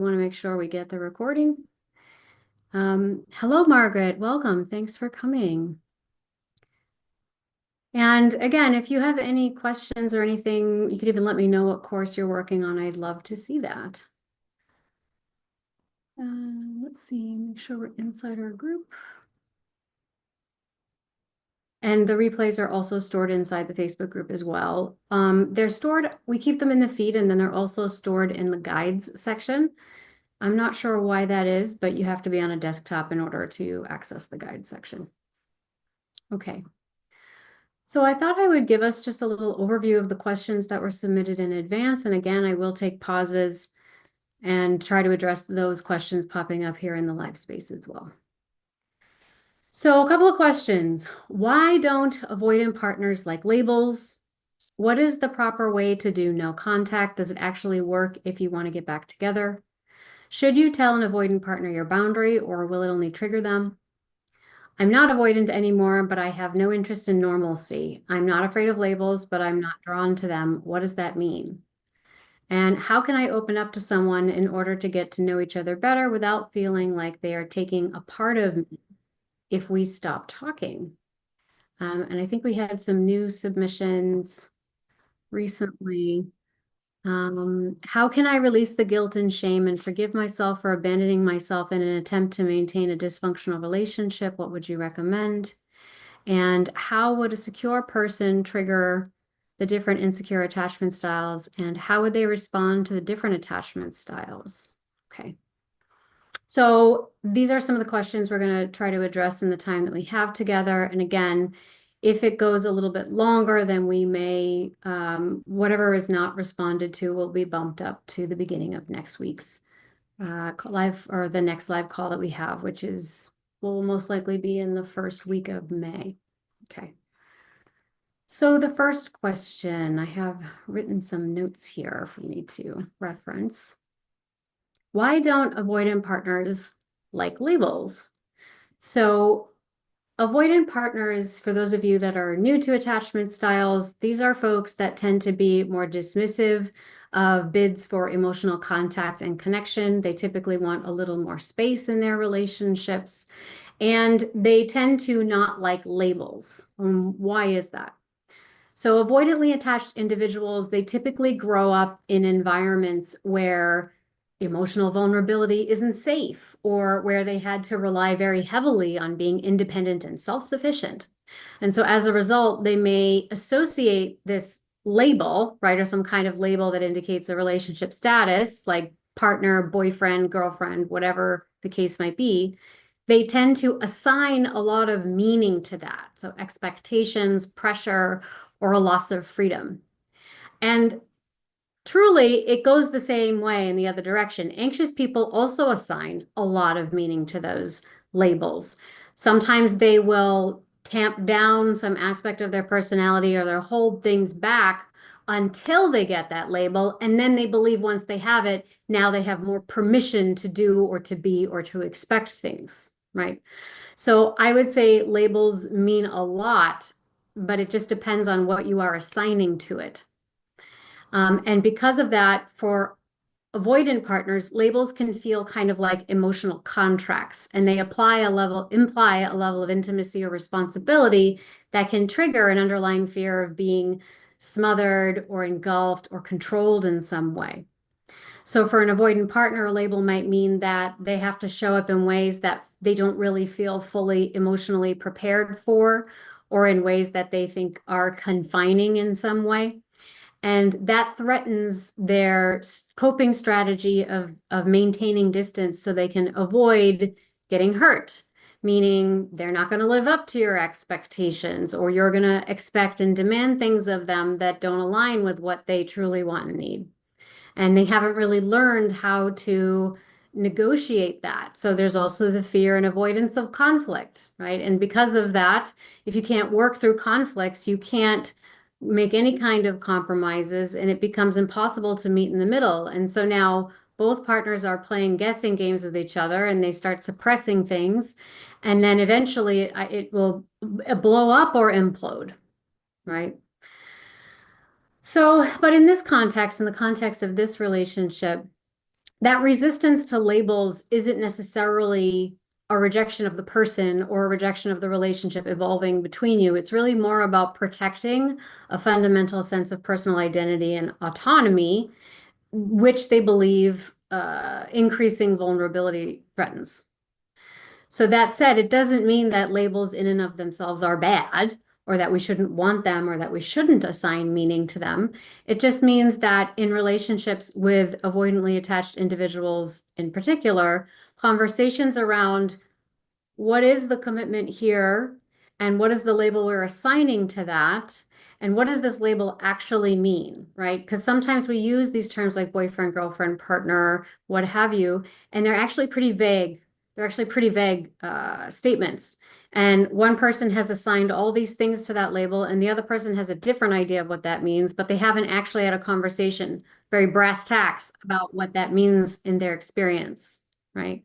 Want to make sure we get the recording. Hello, Margaret. Welcome. Thanks for coming. And again, if you have any questions or anything, you could even let me know what course you're working on. I'd love to see that. Let's see, make sure we're inside our group. And the replays are also stored inside the Facebook group as well. They're stored, we keep them in the feed, and then they're also stored in the guides section. I'm not sure why that is, but you have to be on a desktop in order to access the guides section. Okay. So I thought I would give us just a little overview of the questions that were submitted in advance. And again, I will take pauses and try to address those questions popping up here in the live space as well. So a couple of questions. Why don't avoidant partners like labels? What is the proper way to do no contact? Does it actually work if you want to get back together? Should you tell an avoidant partner your boundary, or will it only trigger them? I'm not avoidant anymore, but I have no interest in normalcy. I'm not afraid of labels, but I'm not drawn to them. What does that mean? And how can I open up to someone in order to get to know each other better without feeling like they are taking a part of me if we stop talking? And I think we had some new submissions recently. How can I release the guilt and shame and forgive myself for abandoning myself in an attempt to maintain a dysfunctional relationship? What would you recommend? And how would a secure person trigger the different insecure attachment styles, and how would they respond to the different attachment styles? Okay. So these are some of the questions we're going to try to address in the time that we have together. And again, if it goes a little bit longer, then we may, whatever is not responded to will be bumped up to the beginning of next week's live, or the next live call that we have, which will most likely be in the first week of May. Okay. So the first question, I have written some notes here for me to reference. Why don't avoidant partners like labels? So avoidant partners, for those of you that are new to attachment styles, these are folks that tend to be more dismissive of bids for emotional contact and connection. They typically want a little more space in their relationships, and they tend to not like labels. Why is that? So avoidantly attached individuals, they typically grow up in environments where emotional vulnerability isn't safe, or where they had to rely very heavily on being independent and self-sufficient. And so as a result, they may associate this label, right, or some kind of label that indicates a relationship status, like partner, boyfriend, girlfriend, whatever the case might be. They tend to assign a lot of meaning to that. So expectations, pressure, or a loss of freedom. And truly, it goes the same way in the other direction. Anxious people also assign a lot of meaning to those labels. Sometimes they will tamp down some aspect of their personality, or they'll hold things back until they get that label. And then they believe once they have it, now they have more permission to do or to be or to expect things, right? So I would say labels mean a lot, but it just depends on what you are assigning to it. And because of that, for avoidant partners, labels can feel kind of like emotional contracts, and they imply a level of intimacy or responsibility that can trigger an underlying fear of being smothered or engulfed or controlled in some way. So for an avoidant partner, a label might mean that they have to show up in ways that they don't really feel fully emotionally prepared for, or in ways that they think are confining in some way. And that threatens their coping strategy of maintaining distance so they can avoid getting hurt, meaning they're not going to live up to your expectations, or you're going to expect and demand things of them that don't align with what they truly want and need. And they haven't really learned how to negotiate that. So there's also the fear and avoidance of conflict, right? And because of that, if you can't work through conflicts, you can't make any kind of compromises, and it becomes impossible to meet in the middle. And so now both partners are playing guessing games with each other, and they start suppressing things. And then eventually it will blow up or implode, right? So, but in this context, in the context of this relationship, that resistance to labels isn't necessarily a rejection of the person or a rejection of the relationship evolving between you. It's really more about protecting a fundamental sense of personal identity and autonomy, which they believe increasing vulnerability threatens. So that said, it doesn't mean that labels in and of themselves are bad or that we shouldn't want them or that we shouldn't assign meaning to them. It just means that in relationships with avoidantly attached individuals in particular, conversations around what is the commitment here and what is the label we're assigning to that and what does this label actually mean, right? Because sometimes we use these terms like boyfriend, girlfriend, partner, what have you, and they're actually pretty vague. They're actually pretty vague statements. And one person has assigned all these things to that label, and the other person has a different idea of what that means, but they haven't actually had a conversation, very brass tacks, about what that means in their experience, right?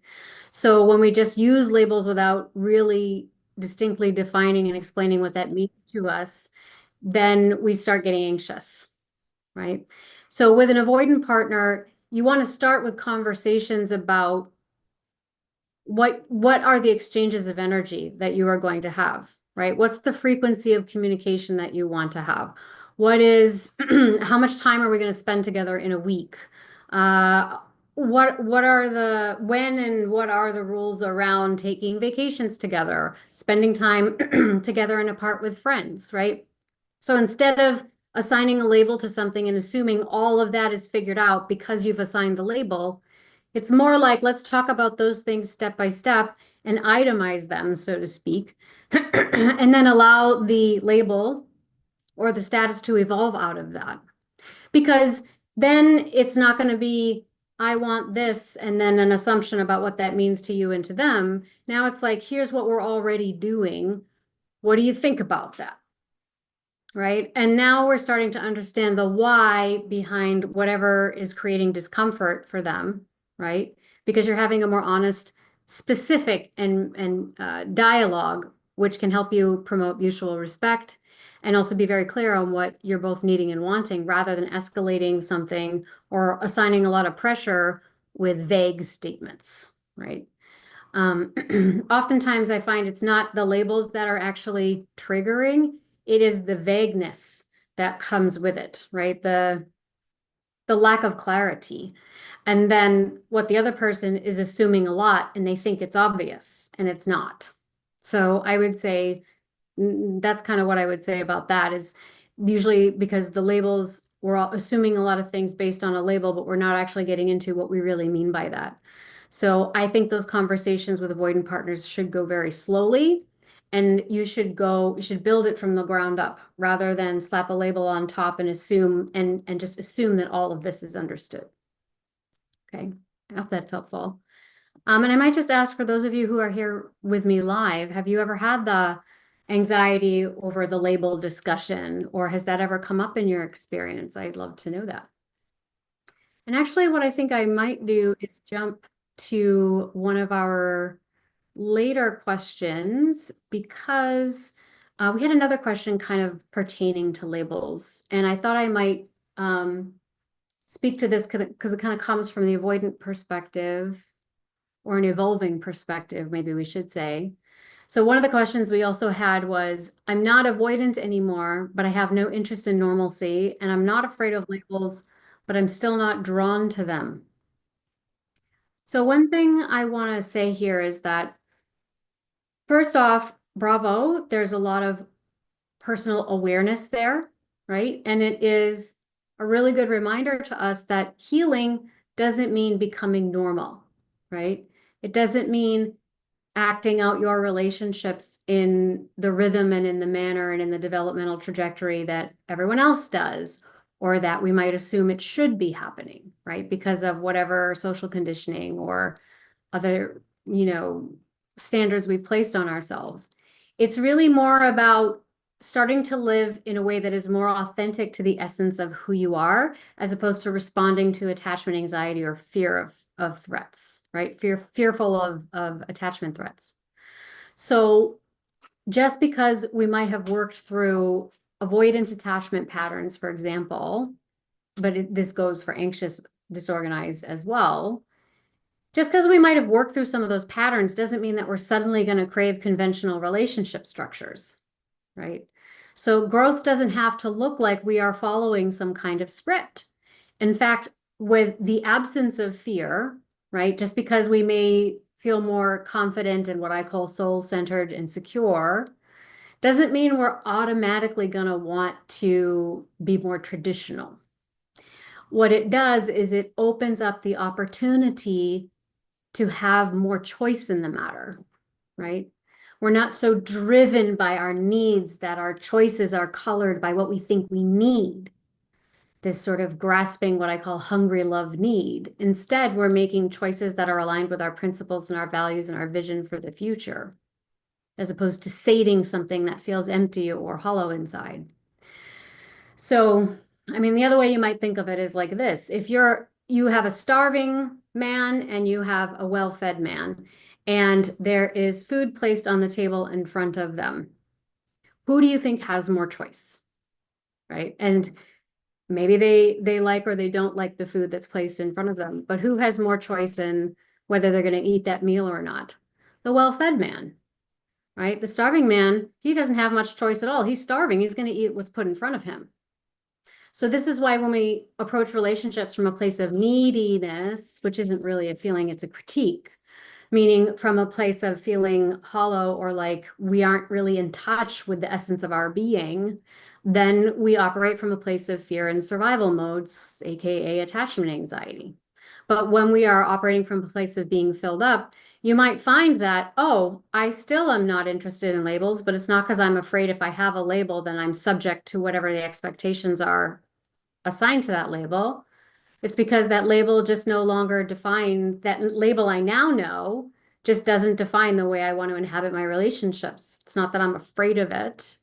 So when we just use labels without really distinctly defining and explaining what that means to us, then we start getting anxious, right? So with an avoidant partner, you want to start with conversations about what are the exchanges of energy that you are going to have, right? What's the frequency of communication that you want to have? What is, how much time are we going to spend together in a week? What are the, when and what are the rules around taking vacations together, spending time together and apart with friends, right? So instead of assigning a label to something and assuming all of that is figured out because you've assigned the label, it's more like, let's talk about those things step by step and itemize them, so to speak, and then allow the label or the status to evolve out of that. Because then it's not going to be, I want this, and then an assumption about what that means to you and to them. Now it's like, here's what we're already doing. What do you think about that? Right? And now we're starting to understand the why behind whatever is creating discomfort for them, right? Because you're having a more honest, specific and dialogue, which can help you promote mutual respect and also be very clear on what you're both needing and wanting rather than escalating something or assigning a lot of pressure with vague statements, right? Oftentimes I find it's not the labels that are actually triggering, it is the vagueness that comes with it, right? The lack of clarity. And then what the other person is assuming a lot and they think it's obvious and it's not. So I would say that's kind of what I would say about that is usually because the labels, we're all assuming a lot of things based on a label, but we're not actually getting into what we really mean by that. So I think those conversations with avoidant partners should go very slowly and you should build it from the ground up rather than slap a label on top and assume and just assume that all of this is understood. Okay, I hope that's helpful. And I might just ask for those of you who are here with me live, have you ever had the anxiety over the label discussion, or has that ever come up in your experience? I'd love to know that. And actually, what I think I might do is jump to one of our later questions because we had another question kind of pertaining to labels. And I thought I might speak to this because it kind of comes from the avoidant perspective or an evolving perspective, maybe we should say. So one of the questions we also had was, I'm not avoidant anymore, but I have no interest in normalcy, and I'm not afraid of labels, but I'm still not drawn to them. So one thing I want to say here is that, first off, bravo, there's a lot of personal awareness there, right? And it is a really good reminder to us that healing doesn't mean becoming normal, right? It doesn't mean acting out your relationships in the rhythm and in the manner and in the developmental trajectory that everyone else does, or that we might assume it should be happening, right? Because of whatever social conditioning or other, standards we placed on ourselves. It's really more about starting to live in a way that is more authentic to the essence of who you are, as opposed to responding to attachment anxiety or fear of threats, right? Fearful of attachment threats. So just because we might have worked through avoidant attachment patterns, for example, but this goes for anxious disorganized as well. Just because we might have worked through some of those patterns doesn't mean that we're suddenly going to crave conventional relationship structures, right? So growth doesn't have to look like we are following some kind of script. In fact, with the absence of fear, right, just because we may feel more confident in what I call soul-centered and secure, doesn't mean we're automatically going to want to be more traditional. What it does is it opens up the opportunity to have more choice in the matter, right? We're not so driven by our needs that our choices are colored by what we think we need. This sort of grasping what I call hungry love need. Instead, we're making choices that are aligned with our principles and our values and our vision for the future, as opposed to sating something that feels empty or hollow inside. So, I mean, the other way you might think of it is like this. If you have a starving man and you have a well-fed man, and there is food placed on the table in front of them, who do you think has more choice, right? And maybe they like or they don't like the food that's placed in front of them, but who has more choice in whether they're going to eat that meal or not? The well-fed man, right? The starving man, he doesn't have much choice at all. He's starving. He's going to eat what's put in front of him. So this is why when we approach relationships from a place of neediness, which isn't really a feeling, it's a critique, meaning from a place of feeling hollow or like we aren't really in touch with the essence of our being, then we operate from a place of fear and survival modes, aka attachment anxiety. But when we are operating from a place of being filled up, you might find that, oh, I still am not interested in labels, but it's not because I'm afraid if I have a label, then I'm subject to whatever the expectations are assigned to that label. It's because that label just no longer defines, that label I now know just doesn't define the way I want to inhabit my relationships. It's not that I'm afraid of it.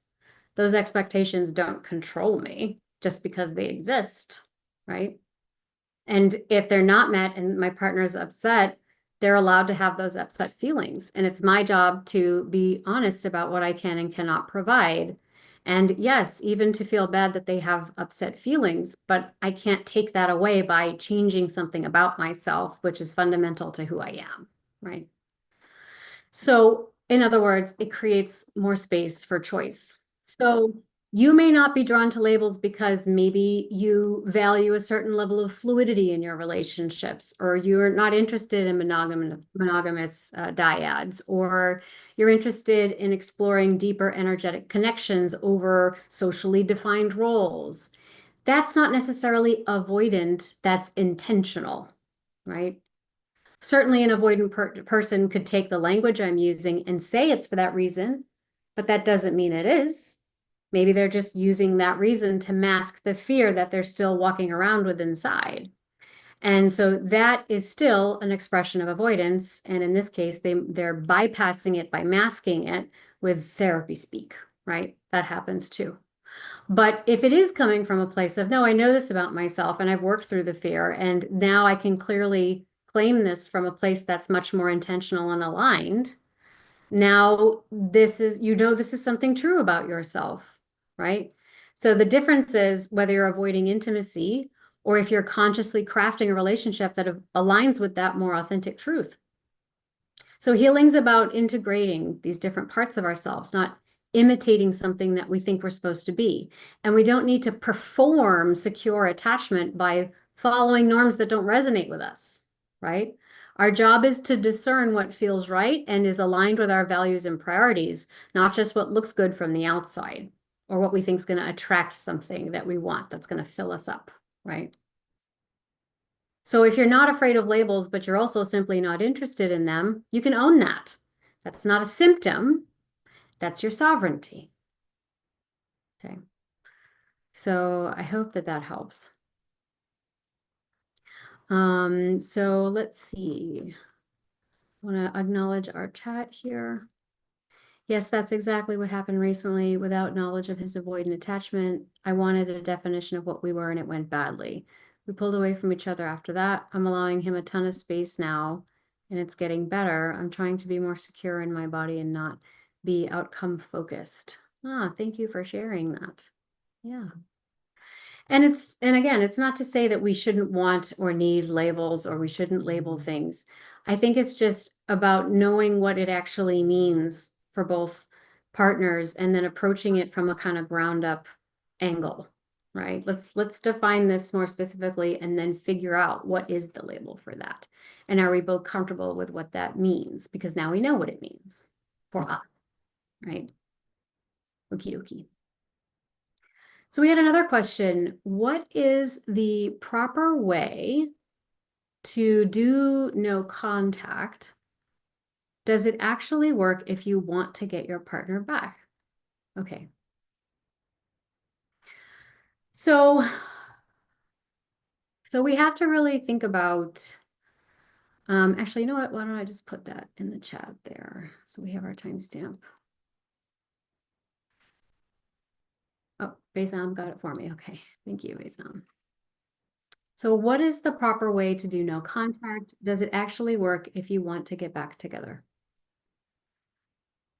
Those expectations don't control me just because they exist, right? And if they're not met and my partner is upset, they're allowed to have those upset feelings. And it's my job to be honest about what I can and cannot provide. And yes, even to feel bad that they have upset feelings, but I can't take that away by changing something about myself, which is fundamental to who I am, right? So, in other words, it creates more space for choice. So, you may not be drawn to labels because maybe you value a certain level of fluidity in your relationships, or you're not interested in monogamous dyads, or you're interested in exploring deeper energetic connections over socially defined roles. That's not necessarily avoidant, that's intentional, right? Certainly, an avoidant person could take the language I'm using and say it's for that reason, but that doesn't mean it is. Maybe they're just using that reason to mask the fear that they're still walking around with inside. And so that is still an expression of avoidance. And in this case, they're bypassing it by masking it with therapy speak, right? That happens too. But if it is coming from a place of, no, I know this about myself and I've worked through the fear, and now I can clearly claim this from a place that's much more intentional and aligned. Now, this is, this is something true about yourself, right? So the difference is whether you're avoiding intimacy or if you're consciously crafting a relationship that aligns with that more authentic truth. So healing's about integrating these different parts of ourselves, not imitating something that we think we're supposed to be. And we don't need to perform secure attachment by following norms that don't resonate with us, right? Our job is to discern what feels right and is aligned with our values and priorities, not just what looks good from the outside or what we think is going to attract something that we want that's going to fill us up, right? So if you're not afraid of labels, but you're also simply not interested in them, you can own that. That's not a symptom. That's your sovereignty. Okay. So I hope that that helps. So let's see. I want to acknowledge our chat here. Yes, that's exactly what happened recently. Without knowledge of his avoidant attachment, I wanted a definition of what we were and it went badly. We pulled away from each other after that. I'm allowing him a ton of space now and it's getting better. I'm trying to be more secure in my body and not be outcome focused. Ah, thank you for sharing that. Yeah. And again, it's not to say that we shouldn't want or need labels or we shouldn't label things. I think it's just about knowing what it actually means for both partners and then approaching it from a kind of ground up angle, right? Let's define this more specifically and then figure out what is the label for that. And are we both comfortable with what that means? Because now we know what it means for us, right? Okie dokie. So we had another question. What is the proper way to do no contact? Does it actually work if you want to get your partner back? Okay. So we have to really think about, actually, you know what? Why don't I just put that in the chat there? So we have our timestamp. Oh, Baisam got it for me. Okay. Thank you, Baisam. So what is the proper way to do no contact? Does it actually work if you want to get back together?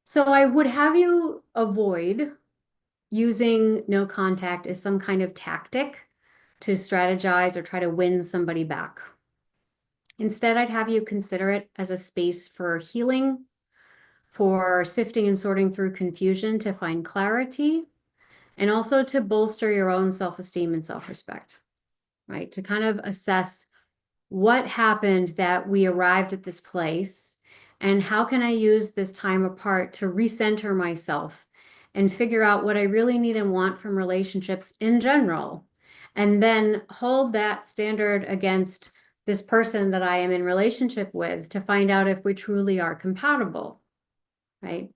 So I would have you avoid using no contact as some kind of tactic to strategize or try to win somebody back. Instead, I'd have you consider it as a space for healing, for sifting and sorting through confusion to find clarity, and also to bolster your own self-esteem and self-respect, right? To kind of assess what happened that we arrived at this place, and how can I use this time apart to recenter myself and figure out what I really need and want from relationships in general, and then hold that standard against this person that I am in relationship with to find out if we truly are compatible, right?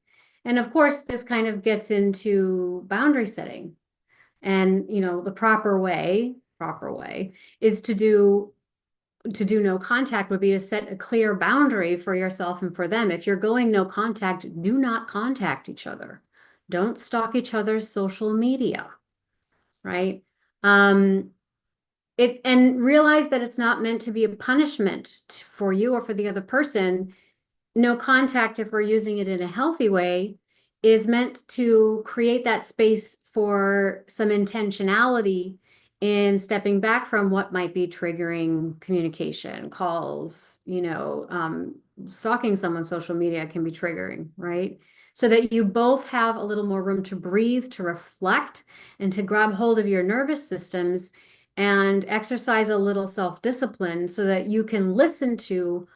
And of course, this kind of gets into boundary setting. And, the proper way is to do no contact would be to set a clear boundary for yourself and for them. If you're going no contact, do not contact each other. Don't stalk each other's social media, right? And realize that it's not meant to be a punishment for you or for the other person. No contact, if we're using it in a healthy way, is meant to create that space for some intentionality in stepping back from what might be triggering communication, calls, stalking someone's social media can be triggering, right? So that you both have a little more room to breathe, to reflect, and to grab hold of your nervous systems and exercise a little self-discipline so that you can listen to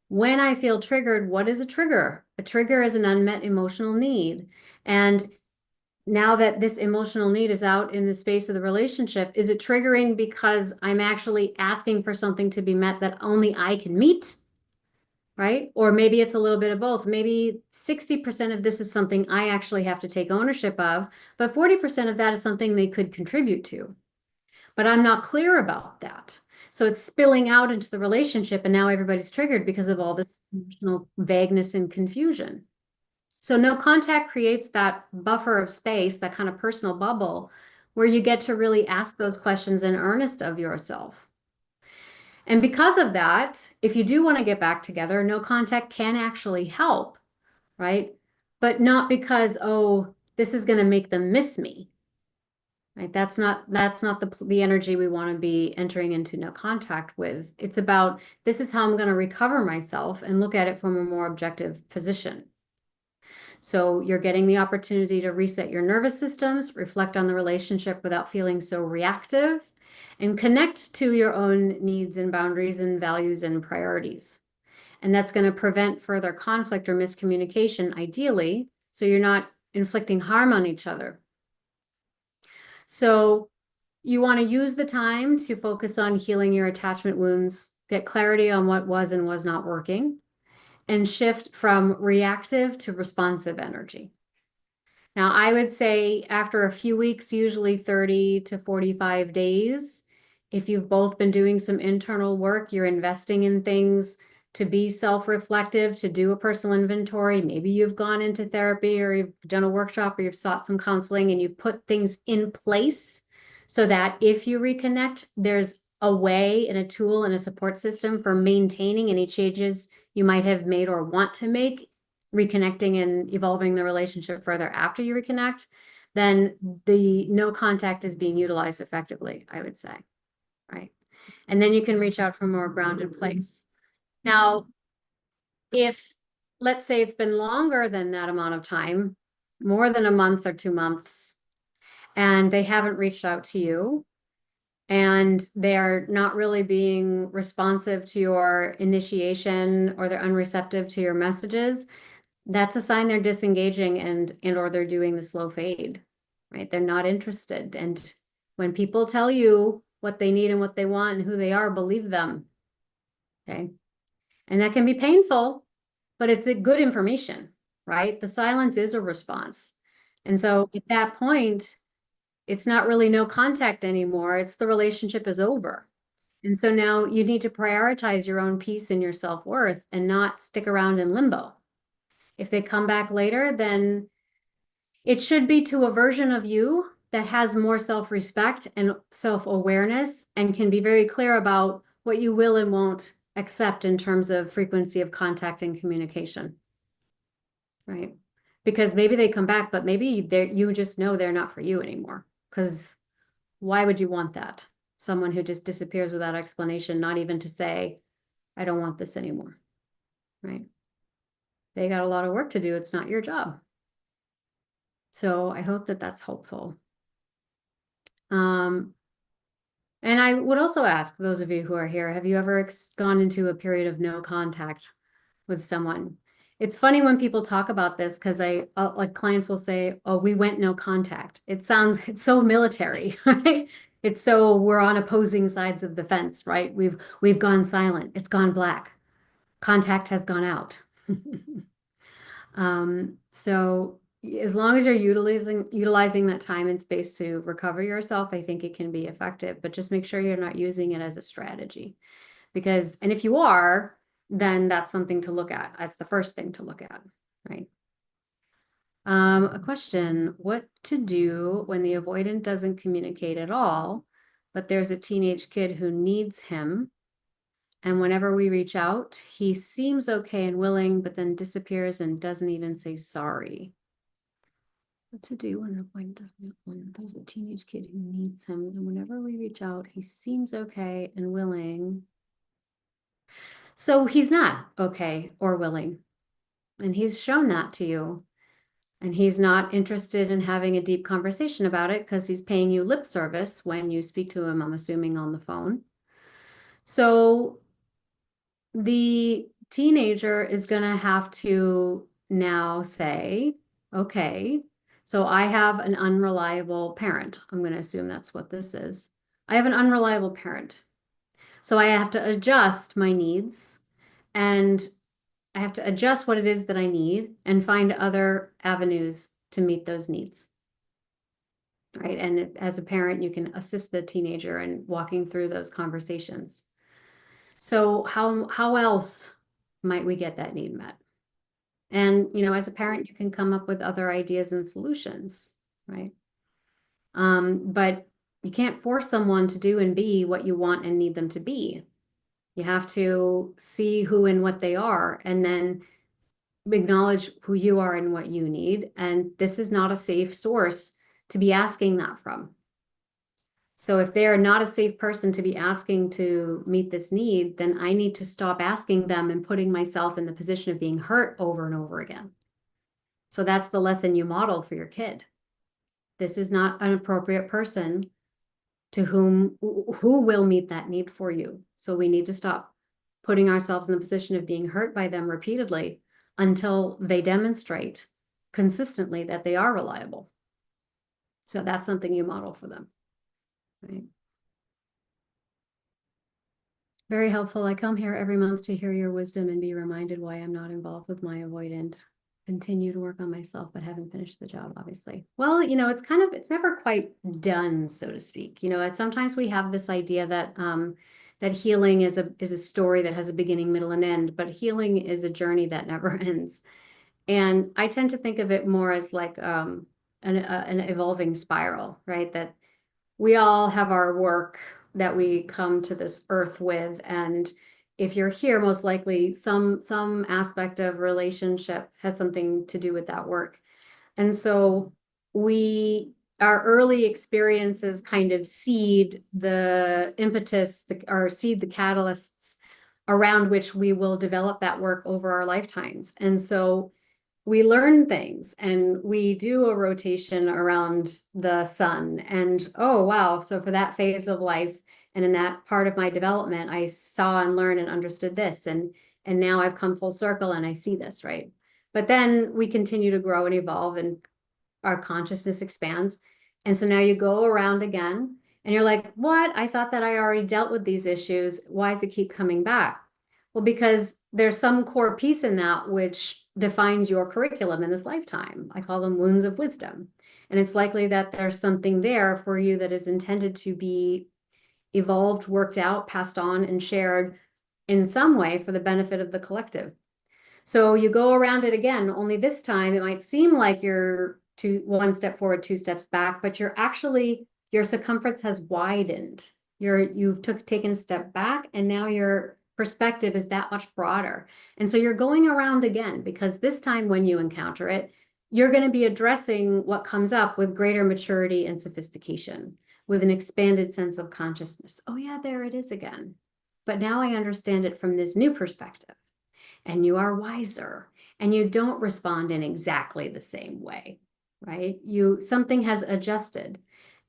when I feel triggered, what is a trigger? A trigger is an unmet emotional need. And now that this emotional need is out in the space of the relationship, is it triggering because I'm actually asking for something to be met that only I can meet? Right? Or maybe it's a little bit of both. Maybe 60% of this is something I actually have to take ownership of, but 40% of that is something they could contribute to. But I'm not clear about that. So it's spilling out into the relationship, and now everybody's triggered because of all this emotional vagueness and confusion. So no contact creates that buffer of space, that kind of personal bubble, where you get to really ask those questions in earnest of yourself. And because of that, if you do want to get back together, no contact can actually help, right? But not because, oh, this is going to make them miss me. Right? That's not the energy we want to be entering into no contact with. It's about, this is how I'm going to recover myself and look at it from a more objective position. So you're getting the opportunity to reset your nervous systems, reflect on the relationship without feeling so reactive, and connect to your own needs and boundaries and values and priorities. And that's going to prevent further conflict or miscommunication, ideally, so you're not inflicting harm on each other. So you want to use the time to focus on healing your attachment wounds, get clarity on what was and was not working, and shift from reactive to responsive energy. Now, I would say after a few weeks, usually 30 to 45 days, if you've both been doing some internal work, you're investing in things to be self-reflective, to do a personal inventory. Maybe you've gone into therapy or you've done a workshop or you've sought some counseling and you've put things in place so that if you reconnect, there's a way and a tool and a support system for maintaining any changes you might have made or want to make, reconnecting and evolving the relationship further after you reconnect. then the no contact is being utilized effectively, I would say, right? And then you can reach out from a more grounded place. Now, if let's say it's been longer than that amount of time, more than a month or 2 months, and they haven't reached out to you, and they're not really being responsive to your initiation, or they're unreceptive to your messages, that's a sign they're disengaging and or they're doing the slow fade, right? They're not interested. And when people tell you what they need and what they want and who they are, believe them. Okay. And that can be painful, but it's a good information, right? The silence is a response. And so at that point, it's not really no contact anymore. It's the relationship is over. And so now you need to prioritize your own peace and your self-worth and not stick around in limbo. If they come back later, then it should be to a version of you that has more self-respect and self-awareness and can be very clear about what you will and won't accept in terms of frequency of contact and communication, right? Because maybe they come back, but maybe you just know they're not for you anymore. Because why would you want that? Someone who just disappears without explanation, not even to say, I don't want this anymore, right? They got a lot of work to do. It's not your job. So I hope that that's helpful. And I would also ask those of you who are here, have you ever gone into a period of no contact with someone? It's funny when people talk about this because like clients will say, oh, we went no contact. It's so military, right? It's so we're on opposing sides of the fence, right? We've gone silent. It's gone black. Contact has gone out. So as long as you're utilizing that time and space to recover yourself, I think it can be effective, but just make sure you're not using it as a strategy. And if you are, then that's something to look at. That's the first thing to look at, right? A question, what to do when the avoidant doesn't communicate at all, but there's a teenage kid who needs him, and whenever we reach out, he seems okay and willing, but then disappears and doesn't even say sorry. What to do when there's a teenage kid who needs him, and whenever we reach out, he seems okay and willing. So he's not okay or willing, and he's shown that to you. And he's not interested in having a deep conversation about it because he's paying you lip service when you speak to him, I'm assuming, on the phone. So the teenager is going to have to now say, okay, so I have an unreliable parent. I'm going to assume that's what this is. I have an unreliable parent. So I have to adjust my needs, and I have to adjust what it is that I need and find other avenues to meet those needs. Right. And as a parent, you can assist the teenager in walking through those conversations. So how else might we get that need met? And, as a parent, you can come up with other ideas and solutions, right? But you can't force someone to do and be what you want and need them to be. You have to see who and what they are, and then acknowledge who you are and what you need. And this is not a safe source to be asking that from. So if they are not a safe person to be asking to meet this need, then I need to stop asking them and putting myself in the position of being hurt over and over again. So that's the lesson you model for your kid. This is not an appropriate person who will meet that need for you. So we need to stop putting ourselves in the position of being hurt by them repeatedly until they demonstrate consistently that they are reliable. So that's something you model for them, right? Very helpful. I come here every month to hear your wisdom and be reminded why I'm not involved with my avoidant. Continue to work on myself, but haven't finished the job, obviously. Well, it's never quite done, so to speak. Sometimes we have this idea that that healing is a story that has a beginning, middle, and end, but healing is a journey that never ends. And I tend to think of it more as like an evolving spiral, right? That we all have our work that we come to this earth with, and if you're here, most likely some aspect of relationship has something to do with that work. And so we our early experiences kind of seed the impetus or seed the catalysts around which we will develop that work over our lifetimes. And so we learn things and we do a rotation around the sun. And oh, wow. So for that phase of life and in that part of my development, I saw and learned and understood this. And now I've come full circle and I see this, right? But then we continue to grow and evolve and our consciousness expands. And so now you go around again and you're like, what? I thought that I already dealt with these issues. Why does it keep coming back? Well, because there's some core piece in that which defines your curriculum in this lifetime. I call them wounds of wisdom. And it's likely that there's something there for you that is intended to be evolved, worked out, passed on, and shared in some way for the benefit of the collective. So you go around it again, only this time it might seem like you're one step forward, two steps back, but you're actually, your circumference has widened. You've taken a step back and now your perspective is that much broader. And so you're going around again because this time when you encounter it, you're going to be addressing what comes up with greater maturity and sophistication, with an expanded sense of consciousness. Oh yeah, there it is again. But now I understand it from this new perspective. And you are wiser and you don't respond in exactly the same way, right? Something has adjusted.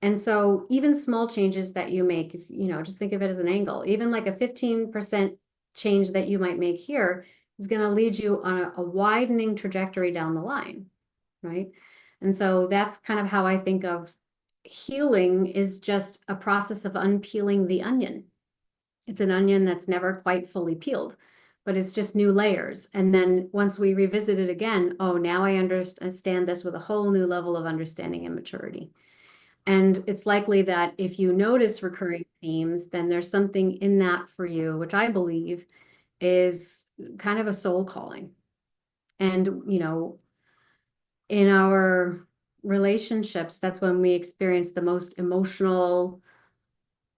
And so even small changes that you make, if, just think of it as an angle, even like a 15% change that you might make here is going to lead you on a widening trajectory down the line, right? And so that's kind of how I think of healing is just a process of unpeeling the onion. It's an onion that's never quite fully peeled, but it's just new layers. And then once we revisit it again, oh, now I understand this with a whole new level of understanding and maturity. And it's likely that if you notice recurring themes, then there's something in that for you, which I believe is kind of a soul calling. And, in our relationships, that's when we experience the most emotional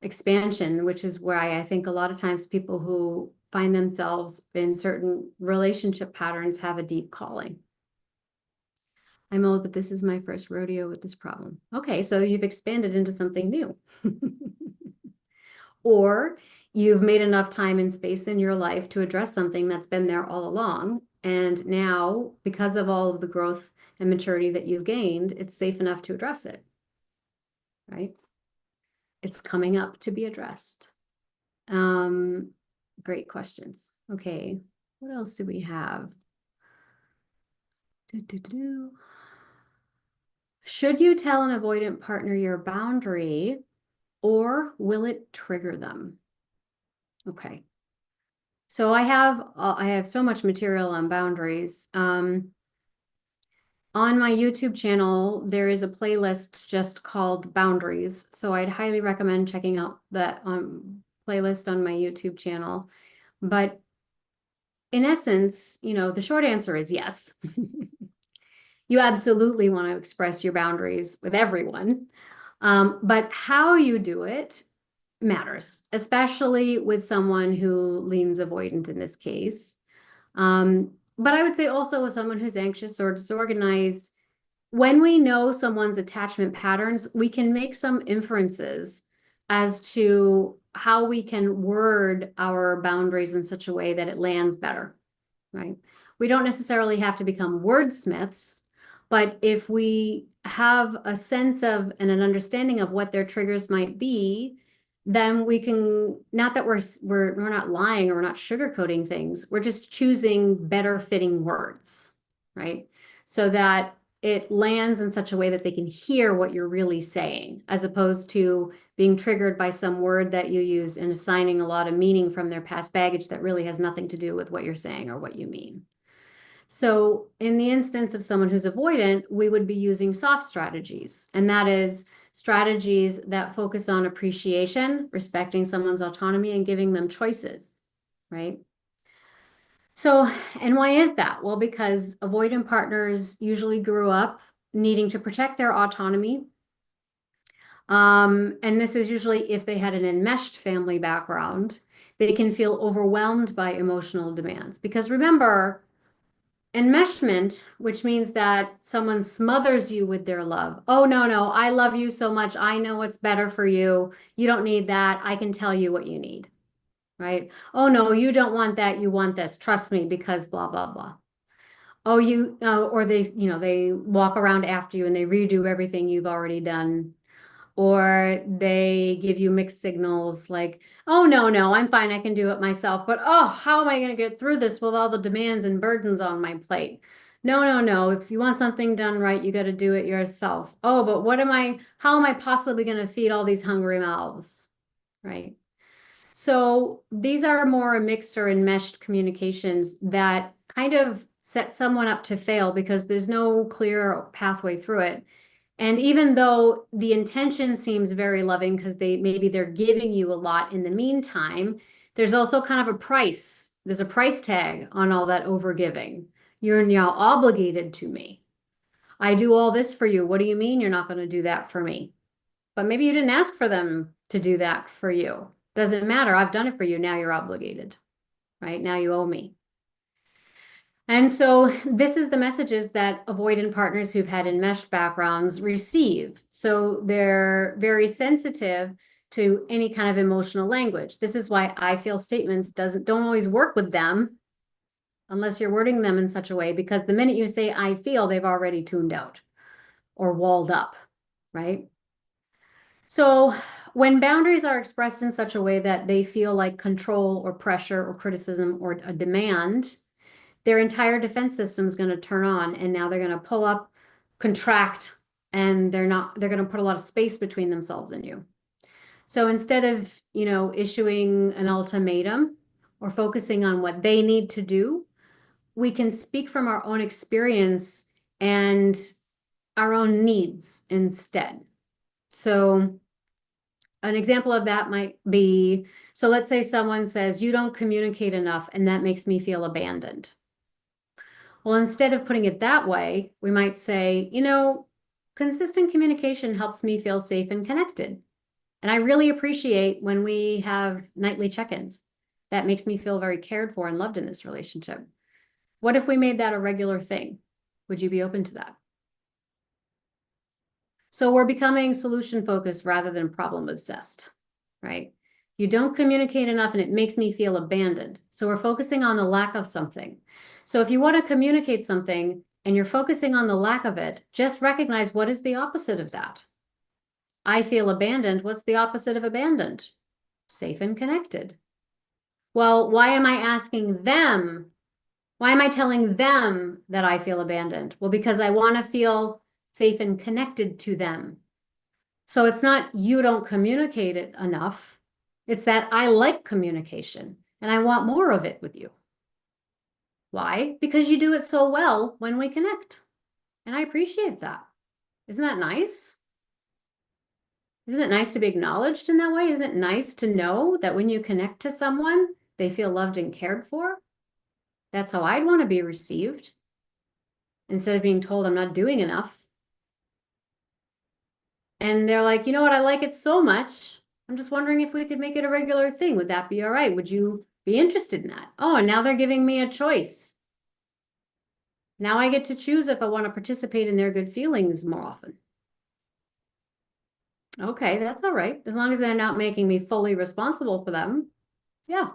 expansion, which is why I think a lot of times people who find themselves in certain relationship patterns have a deep calling. I'm old, but this is my first rodeo with this problem. Okay, so you've expanded into something new. Or you've made enough time and space in your life to address something that's been there all along. And now, because of all of the growth and maturity that you've gained, it's safe enough to address it, right? It's coming up to be addressed. Great questions. Okay, what else do we have? Should you tell an avoidant partner your boundary, or will it trigger them? Okay. So I have so much material on boundaries. On my YouTube channel, there is a playlist just called Boundaries. So I'd highly recommend checking out that playlist on my YouTube channel. But in essence, the short answer is yes. You absolutely want to express your boundaries with everyone. But how you do it matters, especially with someone who leans avoidant in this case. But I would say also with someone who's anxious or disorganized, when we know someone's attachment patterns, we can make some inferences as to how we can word our boundaries in such a way that it lands better, right? We don't necessarily have to become wordsmiths, but if we have a sense of and an understanding of what their triggers might be, then we can, not that we're not lying or we're not sugarcoating things, we're just choosing better fitting words, right? So that it lands in such a way that they can hear what you're really saying, as opposed to being triggered by some word that you used and assigning a lot of meaning from their past baggage that really has nothing to do with what you're saying or what you mean. So in the instance of someone who's avoidant, we would be using soft strategies, and that is strategies that focus on appreciation, respecting someone's autonomy, and giving them choices, right? So, and why is that? Well, because avoidant partners usually grew up needing to protect their autonomy. And this is usually if they had an enmeshed family background, they can feel overwhelmed by emotional demands. Because remember, Enmeshment, which means that someone smothers you with their love. Oh, no, no, I love you so much. I know what's better for you. You don't need that. I can tell you what you need, right? Oh, no, you don't want that. You want this. Trust me because blah, blah, blah. Oh, or they walk around after you and they redo everything you've already done. Or they give you mixed signals like, oh, no, no, I'm fine. I can do it myself. But oh, how am I going to get through this with all the demands and burdens on my plate? No, no, no. If you want something done right, you got to do it yourself. Oh, but how am I possibly going to feed all these hungry mouths? Right. So these are more mixed or enmeshed communications that kind of set someone up to fail because there's no clear pathway through it. And even though the intention seems very loving because they're giving you a lot in the meantime, there's also kind of a price. There's a price tag on all that overgiving. You're now obligated to me. I do all this for you. What do you mean you're not going to do that for me? But maybe you didn't ask for them to do that for you. Doesn't matter. I've done it for you. Now you're obligated, right? Now you owe me. And so this is the messages that avoidant partners who've had enmeshed backgrounds receive. So they're very sensitive to any kind of emotional language. This is why I feel statements don't always work with them unless you're wording them in such a way, because the minute you say I feel, they've already tuned out or walled up, right? So when boundaries are expressed in such a way that they feel like control or pressure or criticism or a demand, their entire defense system is going to turn on, and now they're going to pull up, contract, and they're going to put a lot of space between themselves and you. So instead of, issuing an ultimatum or focusing on what they need to do, we can speak from our own experience and our own needs instead. So an example of that might be, so let's say someone says, you don't communicate enough, and that makes me feel abandoned. Well, instead of putting it that way, we might say, consistent communication helps me feel safe and connected. And I really appreciate when we have nightly check-ins. That makes me feel very cared for and loved in this relationship. What if we made that a regular thing? Would you be open to that? So we're becoming solution focused rather than problem obsessed, right? You don't communicate enough and it makes me feel abandoned. So we're focusing on the lack of something. So if you want to communicate something and you're focusing on the lack of it, just recognize what is the opposite of that. I feel abandoned. What's the opposite of abandoned? Safe and connected. Well, why am I asking them? Why am I telling them that I feel abandoned? Well, because I want to feel safe and connected to them. So it's not you don't communicate it enough. It's that I like communication and I want more of it with you. Why? Because you do it so well when we connect. And I appreciate that. Isn't that nice? Isn't it nice to be acknowledged in that way? Isn't it nice to know that when you connect to someone, they feel loved and cared for? That's how I'd want to be received. Instead of being told I'm not doing enough. And they're like, you know what? I like it so much. I'm just wondering if we could make it a regular thing. Would that be all right? Would you be interested in that? Oh, and now they're giving me a choice. Now I get to choose if I want to participate in their good feelings more often. Okay, that's all right. As long as they're not making me fully responsible for them. Yeah,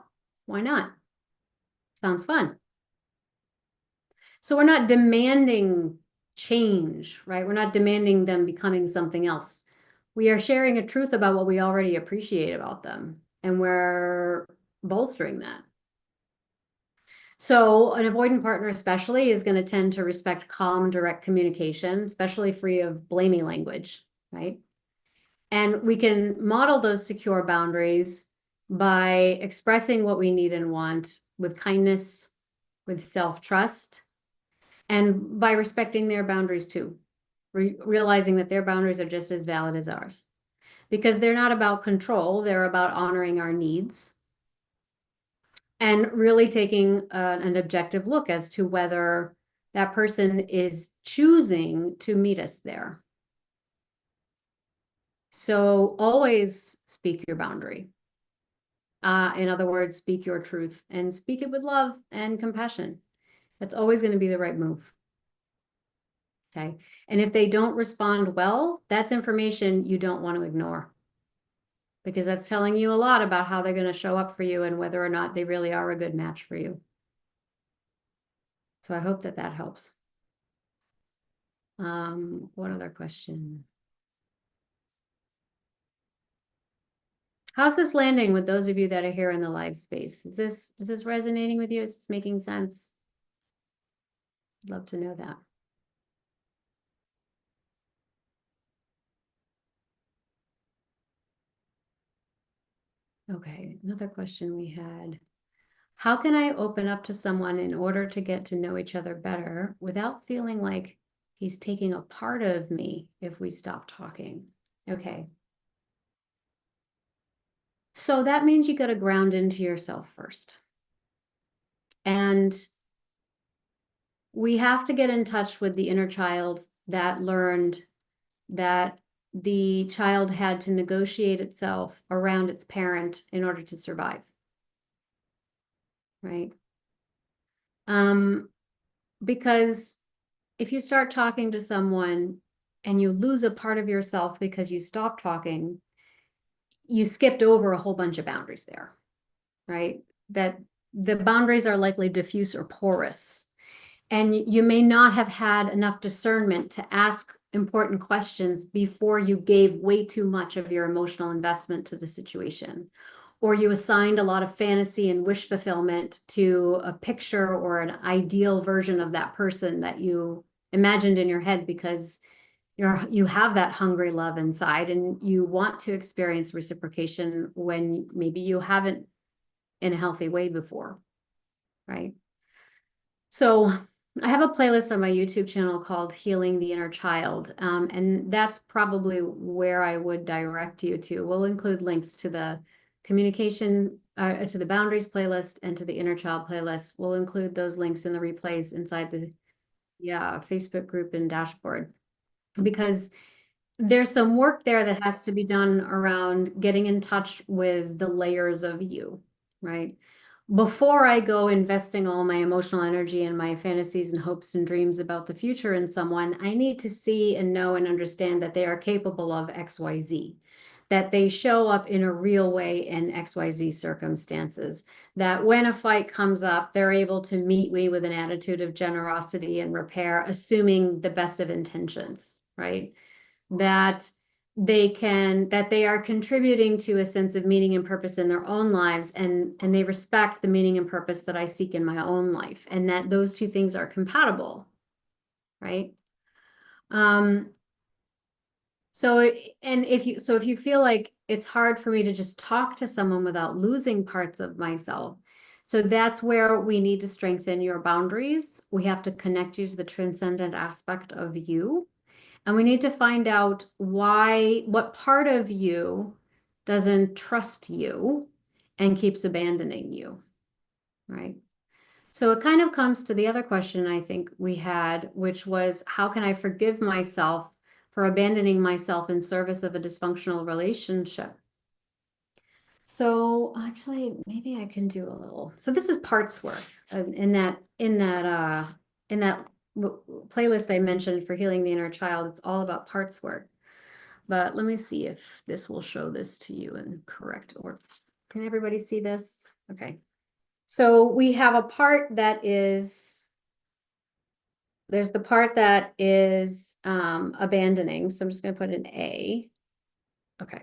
why not? Sounds fun. So we're not demanding change, right? We're not demanding them becoming something else. We are sharing a truth about what we already appreciate about them, and we're bolstering that. So an avoidant partner especially is going to tend to respect calm, direct communication, especially free of blaming language, right? And we can model those secure boundaries by expressing what we need and want with kindness, with self-trust, and by respecting their boundaries too, realizing that their boundaries are just as valid as ours. Because they're not about control, they're about honoring our needs and really taking an objective look as to whether that person is choosing to meet us there. So always speak your boundary. In other words, speak your truth and speak it with love and compassion. That's always going to be the right move. Okay. And if they don't respond well, that's information you don't want to ignore, because that's telling you a lot about how they're going to show up for you and whether or not they really are a good match for you. So I hope that that helps. What other question? How's this landing with those of you that are here in the live space? Is this resonating with you? Is this making sense? I'd love to know that. Okay, another question we had. How can I open up to someone in order to get to know each other better without feeling like he's taking a part of me if we stop talking? Okay. So that means you got to ground into yourself first. And we have to get in touch with the inner child that learned that the child had to negotiate itself around its parent in order to survive. Right? Because if you start talking to someone and you lose a part of yourself because you stop talking, you skipped over a whole bunch of boundaries there, right? That the boundaries are likely diffuse or porous. And you may not have had enough discernment to ask important questions before you gave way too much of your emotional investment to the situation. Or you assigned a lot of fantasy and wish fulfillment to a picture or an ideal version of that person that you imagined in your head because you have that hungry love inside and you want to experience reciprocation when maybe you haven't in a healthy way before, right? So I have a playlist on my YouTube channel called Healing the Inner Child, and that's probably where I would direct you to. We'll include links to the communication, to the boundaries playlist and to the inner child playlist. We'll include those links in the replays inside the Facebook group and dashboard, because there's some work there that has to be done around getting in touch with the layers of you, right? Before I go investing all my emotional energy and my fantasies and hopes and dreams about the future in someone, I need to see and know and understand that they are capable of XYZ, that they show up in a real way in XYZ circumstances, that when a fight comes up, they're able to meet me with an attitude of generosity and repair, assuming the best of intentions, right? That they are contributing to a sense of meaning and purpose in their own lives, and they respect the meaning and purpose that I seek in my own life, and that those two things are compatible, right? So if you feel like it's hard for me to just talk to someone without losing parts of myself, so that's where we need to strengthen your boundaries. We have to connect you to the transcendent aspect of you. And we need to find out what part of you doesn't trust you and keeps abandoning you, right? So it kind of comes to the other question I think we had, which was, how can I forgive myself for abandoning myself in service of a dysfunctional relationship? So actually, maybe I can do a little. So this is parts work in that playlist I mentioned for healing the inner child. It's all about parts work. But let me see if this will show this to you in correct order. Can everybody see this? Okay. So we have a part that is, there's the part that is abandoning. So I'm just going to put an A. Okay.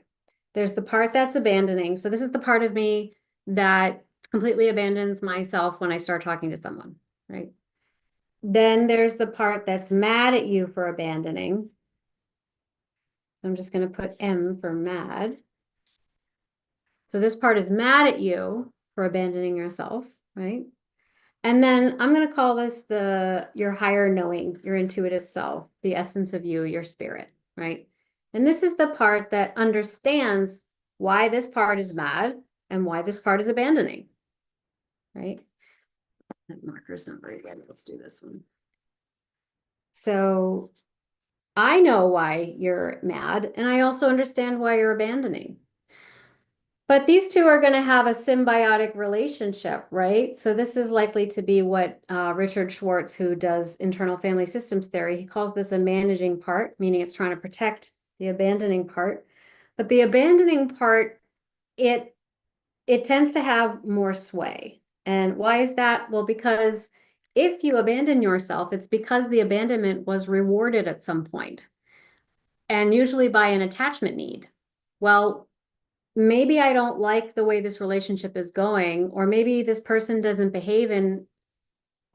There's the part that's abandoning. So this is the part of me that completely abandons myself when I start talking to someone, right? Then there's the part that's mad at you for abandoning. I'm just going to put M for mad. So this part is mad at you for abandoning yourself, right? And then I'm going to call this your higher knowing, your intuitive self, the essence of you, your spirit, right? And this is the part that understands why this part is mad and why this part is abandoning, right? That marker's not very good. Let's do this one. So I know why you're mad, and I also understand why you're abandoning. But these two are going to have a symbiotic relationship, right? So this is likely to be what Richard Schwartz, who does internal family systems theory, he calls this a managing part, meaning it's trying to protect the abandoning part. But the abandoning part, it tends to have more sway. And why is that? Well, because if you abandon yourself, it's because the abandonment was rewarded at some point, and usually by an attachment need. Well, maybe I don't like the way this relationship is going, or maybe this person doesn't behave in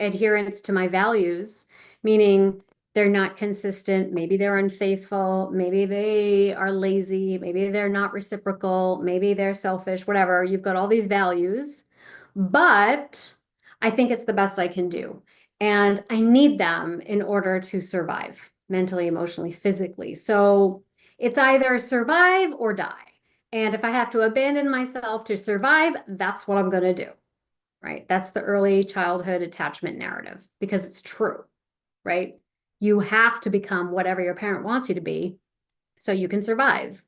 adherence to my values, meaning they're not consistent, maybe they're unfaithful, maybe they are lazy, maybe they're not reciprocal, maybe they're selfish, whatever. You've got all these values, but I think it's the best I can do. And I need them in order to survive mentally, emotionally, physically. So it's either survive or die. And if I have to abandon myself to survive, that's what I'm going to do, right? That's the early childhood attachment narrative because it's true, right? You have to become whatever your parent wants you to be so you can survive.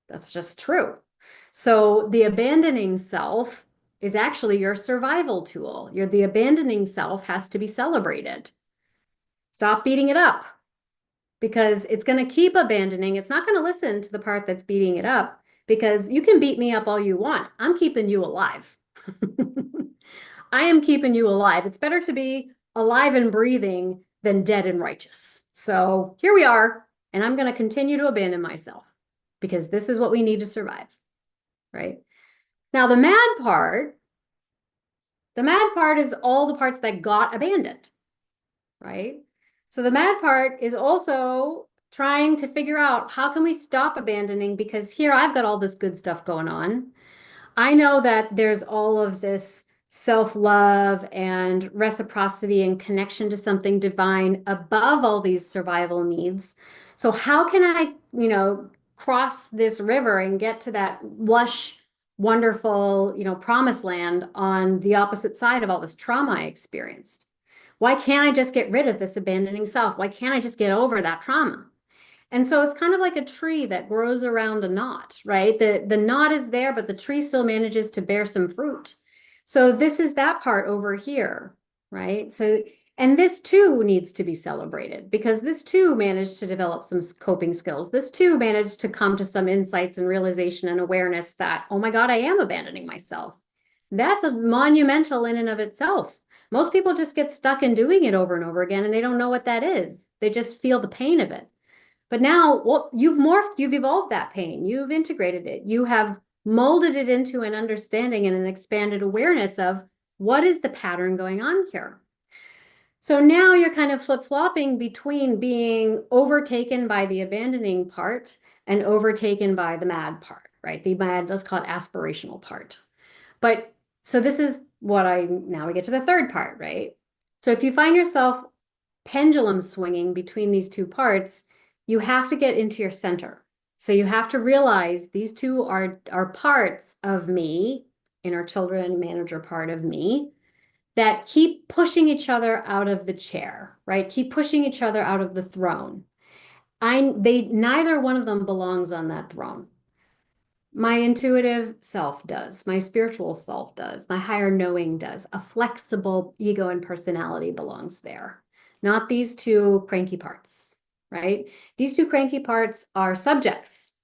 That's just true. So the abandoning self is actually your survival tool. The abandoning self has to be celebrated. Stop beating it up because it's going to keep abandoning. It's not going to listen to the part that's beating it up because you can beat me up all you want. I'm keeping you alive. I am keeping you alive. It's better to be alive and breathing than dead and righteous. So here we are, and I'm going to continue to abandon myself because this is what we need to survive, right? Now, the mad part is all the parts that got abandoned, right? So the mad part is also trying to figure out how can we stop abandoning because here I've got all this good stuff going on. I know that there's all of this self-love and reciprocity and connection to something divine above all these survival needs. So how can I, cross this river and get to that lush, wonderful, promised land on the opposite side of all this trauma I experienced? Why can't I just get rid of this abandoning self? Why can't I just get over that trauma? And so it's kind of like a tree that grows around a knot, right? The knot is there, but the tree still manages to bear some fruit. So this is that part over here, right? So, and this too needs to be celebrated because this too managed to develop some coping skills. This too managed to come to some insights and realization and awareness that, oh my God, I am abandoning myself. That's a monumental in and of itself. Most people just get stuck in doing it over and over again, and they don't know what that is. They just feel the pain of it. But now, well, you've morphed, you've evolved that pain, you've integrated it, you have molded it into an understanding and an expanded awareness of what is the pattern going on here. So now you're kind of flip-flopping between being overtaken by the abandoning part and overtaken by the mad part, right? The mad, let's call it aspirational part. But so this is now we get to the third part, right? So if you find yourself pendulum swinging between these two parts, you have to get into your center. So you have to realize these two are parts of me, inner children manager part of me, that keep pushing each other out of the chair, right? Keep pushing each other out of the throne. Neither one of them belongs on that throne. My intuitive self does, my spiritual self does, my higher knowing does. A flexible ego and personality belongs there, not these two cranky parts, right? These two cranky parts are subjects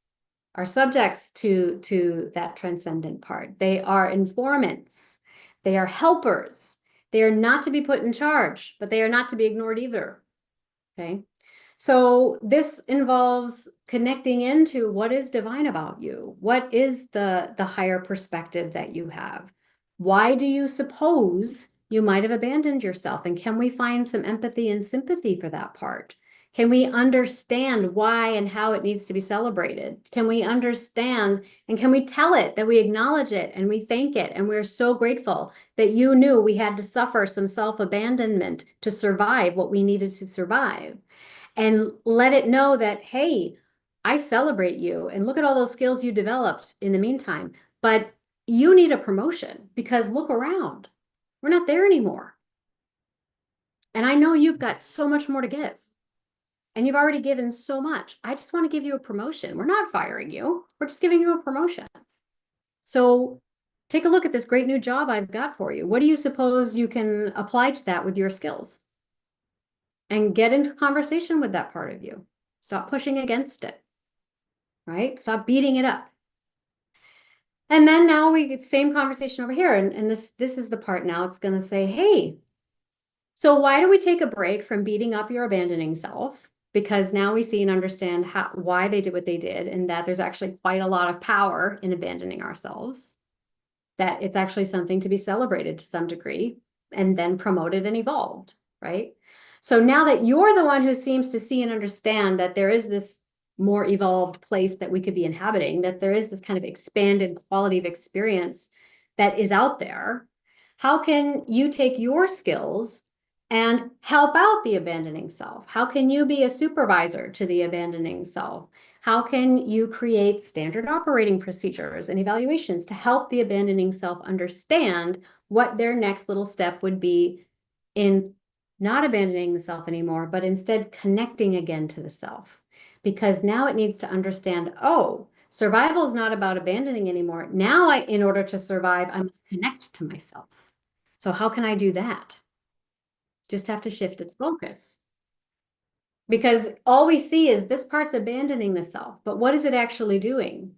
to that transcendent part. They are informants. They are helpers. They are not to be put in charge, but they are not to be ignored either, okay? So this involves connecting into what is divine about you. What is the higher perspective that you have? Why do you suppose you might have abandoned yourself? And can we find some empathy and sympathy for that part? Can we understand why and how it needs to be celebrated? Can we understand and can we tell it that we acknowledge it and we thank it and we're so grateful that you knew we had to suffer some self-abandonment to survive what we needed to survive? And let it know that, hey, I celebrate you and look at all those skills you developed in the meantime, but you need a promotion because look around. We're not there anymore. And I know you've got so much more to give. And you've already given so much. I just want to give you a promotion. We're not firing you. We're just giving you a promotion. So take a look at this great new job I've got for you. What do you suppose you can apply to that with your skills? And get into conversation with that part of you. Stop pushing against it, right? Stop beating it up. And then now we get the same conversation over here. And this is the part now it's going to say, hey, so why do we take a break from beating up your abandoning self? Because now we see and understand why they did what they did, and that there's actually quite a lot of power in abandoning ourselves, that it's actually something to be celebrated to some degree and then promoted and evolved, right? So now that you're the one who seems to see and understand that there is this more evolved place that we could be inhabiting, that there is this kind of expanded quality of experience that is out there, how can you take your skills and help out the abandoning self? How can you be a supervisor to the abandoning self? How can you create standard operating procedures and evaluations to help the abandoning self understand what their next little step would be in not abandoning the self anymore, but instead connecting again to the self? Because now it needs to understand, oh, survival is not about abandoning anymore. Now in order to survive, I must connect to myself. So how can I do that? Just have to shift its focus. Because all we see is this part's abandoning the self, but what is it actually doing?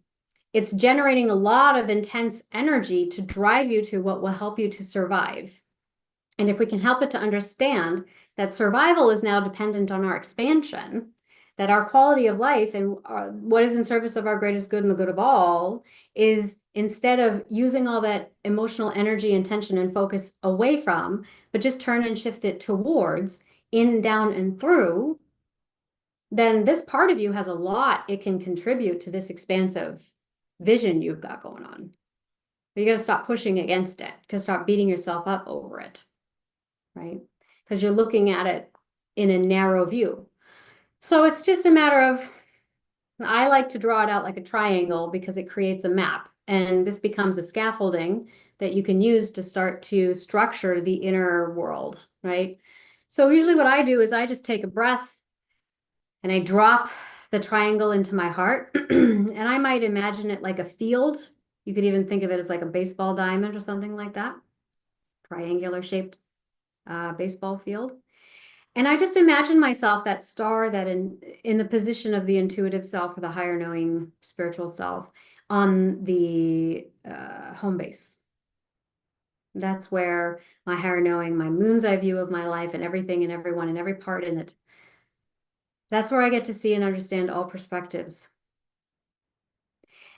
It's generating a lot of intense energy to drive you to what will help you to survive. And if we can help it to understand that survival is now dependent on our expansion, that our quality of life and what is in service of our greatest good and the good of all is, instead of using all that emotional energy and tension and focus away from, but just turn and shift it towards in, down, and through, then this part of you has a lot it can contribute to this expansive vision you've got going on. But you got to stop pushing against it, because stop beating yourself up over it, right? Because you're looking at it in a narrow view. So it's just a matter of, I like to draw it out like a triangle because it creates a map. And this becomes a scaffolding that you can use to start to structure the inner world, right? So usually what I do is I just take a breath and I drop the triangle into my heart. And I might imagine it like a field. You could even think of it as like a baseball diamond or something like that, triangular shaped baseball field. And I just imagine myself, that star, that in the position of the intuitive self or the higher knowing spiritual self on the home base. That's where my higher knowing, my moon's eye view of my life and everything and everyone and every part in it. That's where I get to see and understand all perspectives.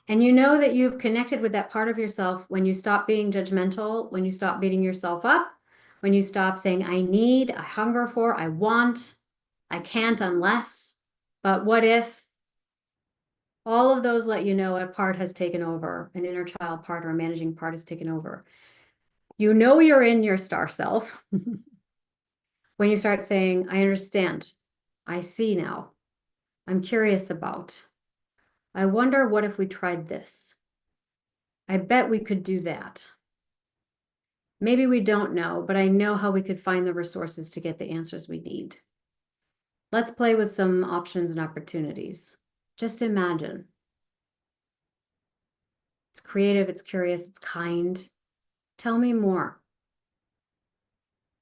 And you know that you've connected with that part of yourself when you stop being judgmental, when you stop beating yourself up, when you stop saying, I need, I hunger for, I want, I can't unless, but what if? All of those let you know a part has taken over, an inner child part or a managing part has taken over. You know you're in your star self when you start saying, I understand, I see now, I'm curious about, I wonder what if we tried this? I bet we could do that. Maybe we don't know, but I know how we could find the resources to get the answers we need. Let's play with some options and opportunities. Just imagine. It's creative, it's curious, it's kind. Tell me more.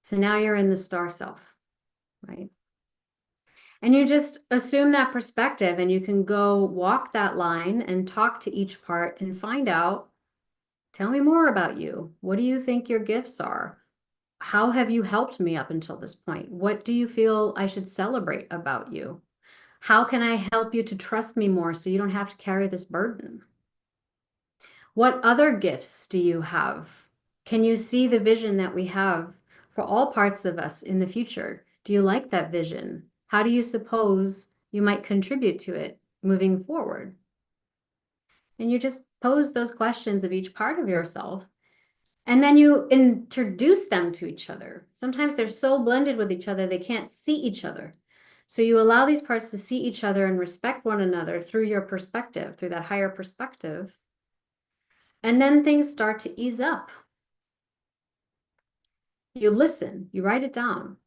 So now you're in the star self, right? And you just assume that perspective, and you can go walk that line and talk to each part and find out, tell me more about you. What do you think your gifts are? How have you helped me up until this point? What do you feel I should celebrate about you? How can I help you to trust me more so you don't have to carry this burden? What other gifts do you have? Can you see the vision that we have for all parts of us in the future? Do you like that vision? How do you suppose you might contribute to it moving forward? And you just pose those questions of each part of yourself, and then you introduce them to each other. Sometimes they're so blended with each other, they can't see each other. So you allow these parts to see each other and respect one another through your perspective, through that higher perspective. And then things start to ease up. You listen, you write it down.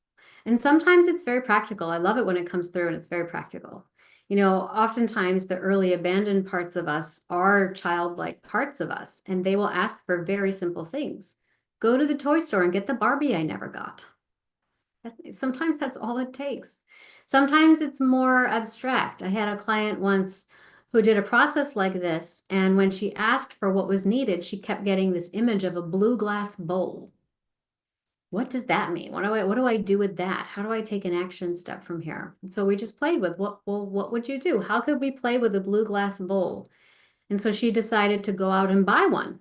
And sometimes it's very practical. I love it when it comes through and it's very practical. Oftentimes the early abandoned parts of us are childlike parts of us, and they will ask for very simple things. Go to the toy store and get the Barbie I never got. Sometimes that's all it takes. Sometimes it's more abstract. I had a client once who did a process like this, and when she asked for what was needed, she kept getting this image of a blue glass bowl. What does that mean? What do I do with that? How do I take an action step from here? So we just played with what would you do? How could we play with a blue glass bowl? And so she decided to go out and buy one.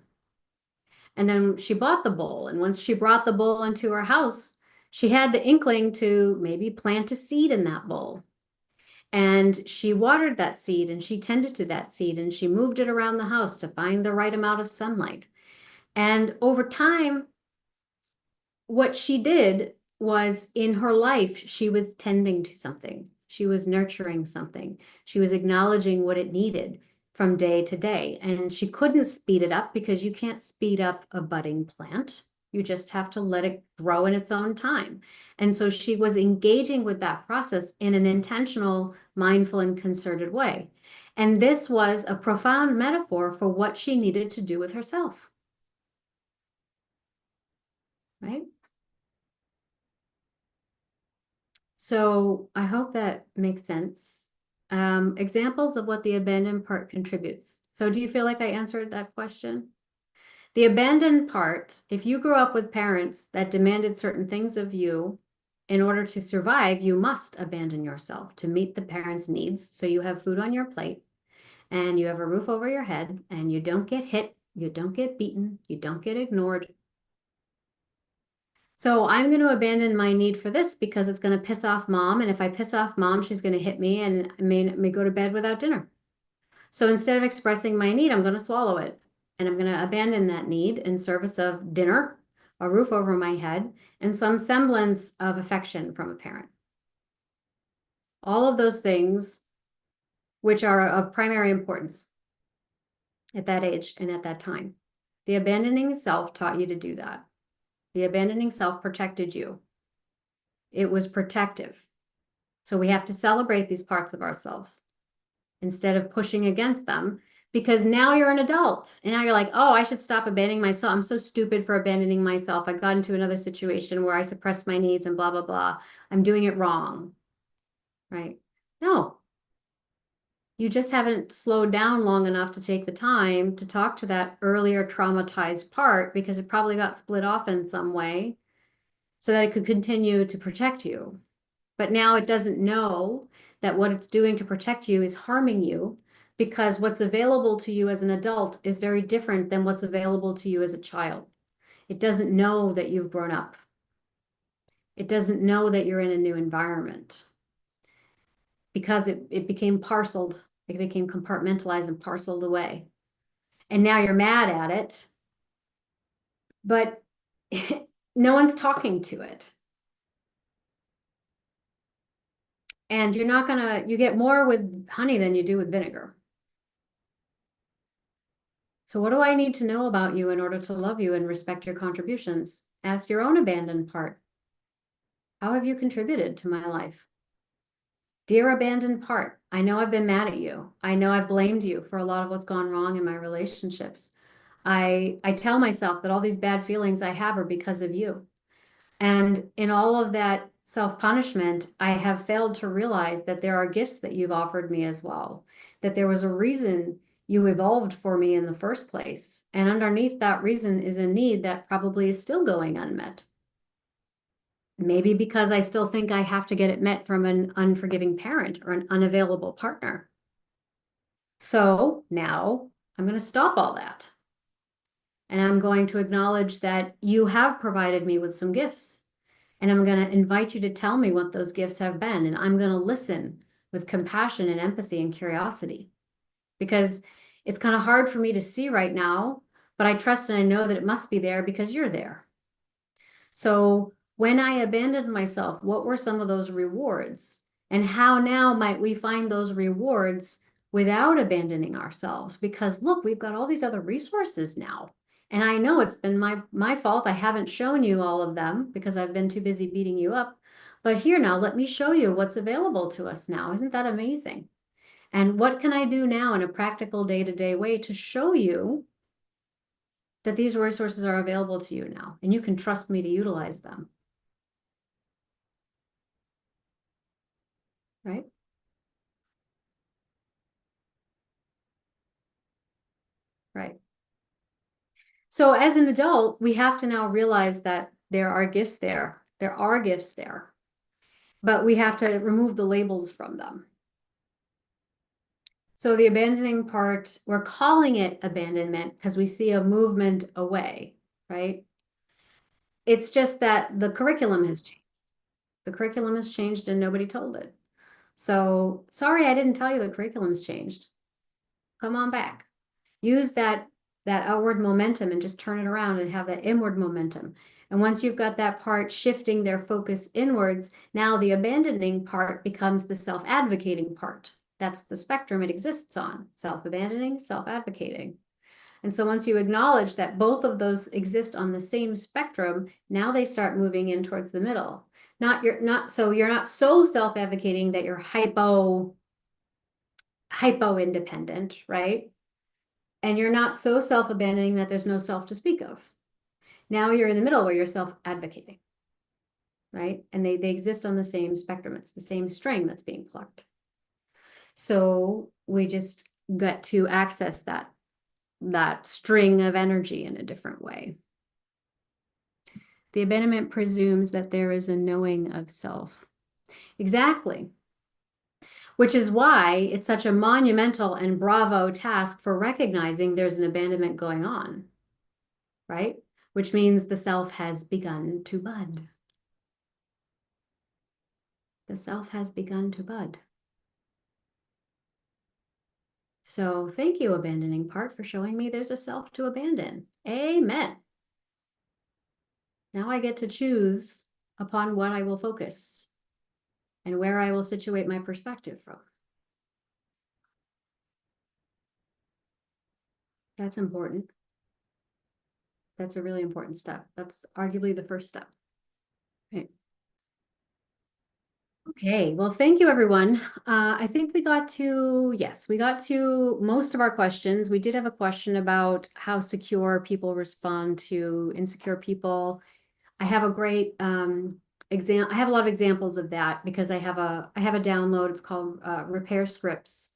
And then she bought the bowl. And once she brought the bowl into her house, she had the inkling to maybe plant a seed in that bowl. And she watered that seed and she tended to that seed and she moved it around the house to find the right amount of sunlight. And over time, what she did was in her life, she was tending to something. She was nurturing something. She was acknowledging what it needed from day to day. And she couldn't speed it up because you can't speed up a budding plant. You just have to let it grow in its own time. And so she was engaging with that process in an intentional, mindful, and concerted way. And this was a profound metaphor for what she needed to do with herself, right? So I hope that makes sense. Examples of what the abandoned part contributes. So do you feel like I answered that question? The abandoned part, if you grew up with parents that demanded certain things of you, in order to survive, you must abandon yourself to meet the parents' needs. So you have food on your plate and you have a roof over your head and you don't get hit, you don't get beaten, you don't get ignored. So I'm going to abandon my need for this because it's going to piss off mom. And if I piss off mom, she's going to hit me and may go to bed without dinner. So instead of expressing my need, I'm going to swallow it. And I'm going to abandon that need in service of dinner, a roof over my head, and some semblance of affection from a parent. All of those things, which are of primary importance at that age and at that time. The abandoning self taught you to do that. The abandoning self protected you. It was protective. So we have to celebrate these parts of ourselves instead of pushing against them, because now you're an adult and now you're like, oh, I should stop abandoning myself. I'm so stupid for abandoning myself. I got into another situation where I suppressed my needs and blah, blah, blah. I'm doing it wrong, right? No, you just haven't slowed down long enough to take the time to talk to that earlier traumatized part because it probably got split off in some way so that it could continue to protect you. But now it doesn't know that what it's doing to protect you is harming you because what's available to you as an adult is very different than what's available to you as a child. It doesn't know that you've grown up. It doesn't know that you're in a new environment because it became parceled. It became compartmentalized and parceled away. And now you're mad at it, but no one's talking to it. And you get more with honey than you do with vinegar. So what do I need to know about you in order to love you and respect your contributions? Ask your own abandoned part. How have you contributed to my life? Dear abandoned part, I know I've been mad at you. I know I've blamed you for a lot of what's gone wrong in my relationships. I tell myself that all these bad feelings I have are because of you. And in all of that self-punishment, I have failed to realize that there are gifts that you've offered me as well, that there was a reason you evolved for me in the first place. And underneath that reason is a need that probably is still going unmet. Maybe because I still think I have to get it met from an unforgiving parent or an unavailable partner. So now I'm going to stop all that. And I'm going to acknowledge that you have provided me with some gifts. And I'm going to invite you to tell me what those gifts have been. And I'm going to listen with compassion and empathy and curiosity. Because it's kind of hard for me to see right now, but I trust and I know that it must be there because you're there. So when I abandoned myself, what were some of those rewards? And how now might we find those rewards without abandoning ourselves? Because look, we've got all these other resources now. And I know it's been my fault. I haven't shown you all of them because I've been too busy beating you up. But here now, let me show you what's available to us now. Isn't that amazing? And what can I do now in a practical day-to-day way to show you that these resources are available to you now, and you can trust me to utilize them, right? Right. So as an adult, we have to now realize that there are gifts there. There are gifts there, but we have to remove the labels from them. So the abandoning part, we're calling it abandonment because we see a movement away, right? It's just that the curriculum has changed. The curriculum has changed and nobody told it. So sorry, I didn't tell you the curriculum's changed. Come on back. Use that outward momentum and just turn it around and have that inward momentum. And once you've got that part shifting their focus inwards, now the abandoning part becomes the self-advocating part. That's the spectrum it exists on: self-abandoning, self-advocating. And so once you acknowledge that both of those exist on the same spectrum, now they start moving in towards the middle. You're not so self-advocating that you're hypo independent, right? And you're not so self-abandoning that there's no self to speak of. Now you're in the middle where you're self-advocating, right? And they exist on the same spectrum. It's the same string that's being plucked. So we just got to access that string of energy in a different way. The abandonment presumes that there is a knowing of self. Exactly. Which is why it's such a monumental and bravo task for recognizing there's an abandonment going on, right? Which means the self has begun to bud. The self has begun to bud. So thank you, abandoning part, for showing me there's a self to abandon. Amen. Now I get to choose upon what I will focus and where I will situate my perspective from. That's important. That's a really important step. That's arguably the first step. Right. Okay, well, thank you, everyone. I think we got to most of our questions. We did have a question about how secure people respond to insecure people. I have a great I have a lot of examples of that because I have a download. It's called Repair Scripts,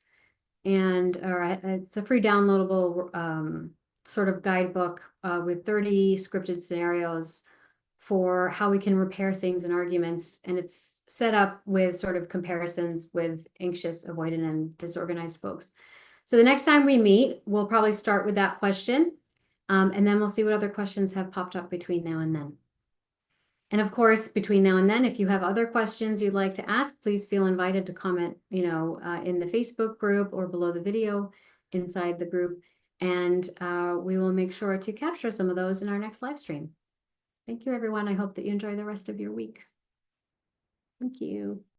and it's a free downloadable sort of guidebook with 30 scripted scenarios for how we can repair things in arguments. And it's set up with sort of comparisons with anxious, avoidant, and disorganized folks. So the next time we meet, we'll probably start with that question. And then we'll see what other questions have popped up between now and then. And of course, between now and then, if you have other questions you'd like to ask, please feel invited to comment, in the Facebook group or below the video inside the group. And we will make sure to capture some of those in our next live stream. Thank you, everyone. I hope that you enjoy the rest of your week. Thank you.